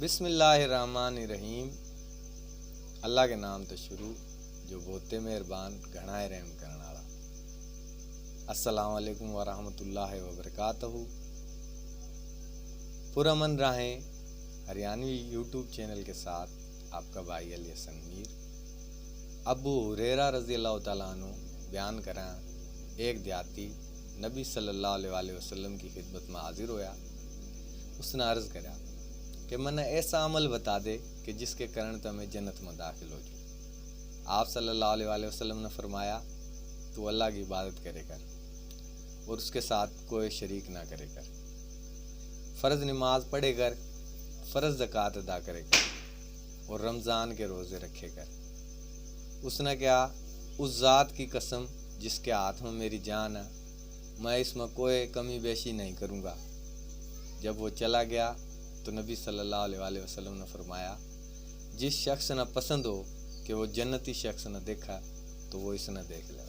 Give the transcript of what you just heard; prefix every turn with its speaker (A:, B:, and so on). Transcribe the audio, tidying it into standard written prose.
A: بسم اللہ الرحمن الرحیم۔ اللہ کے نام تو شروع جو بہتے مہربان گھنائے رحم کرنے والا۔ السلام علیکم ورحمۃ اللہ وبرکاتہ۔ پرامن راہیں ہریانوی یوٹیوب چینل کے ساتھ آپ کا بھائی علی حسن میر۔ ابو ہریرہ رضی اللہ تعالیٰ عنہ بیان کریں، ایک دیہاتی نبی صلی اللہ علیہ وسلم کی خدمت میں حاضر ہویا۔ اس نے عرض کرا کہ منہ ایسا عمل بتا دے کہ جس کے کرن تو میں جنت میں داخل ہو جاؤں۔ آپ صلی اللہ علیہ وسلم نے فرمایا، تو اللہ کی عبادت کرے کر اور اس کے ساتھ کوئی شریک نہ کرے کر، فرض نماز پڑھے کر، فرض زکوٰۃ ادا کرے کر اور رمضان کے روزے رکھے کر۔ اس نے کہا، اس ذات کی قسم جس کے ہاتھ میں میری جان ہے، میں اس میں کوئی کمی بیشی نہیں کروں گا۔ جب وہ چلا گیا تو نبی صلی اللہ علیہ وسلم نے فرمایا، جس شخص نے پسند ہو کہ وہ جنتی شخص نے دیکھا تو وہ اس نے دیکھ لے۔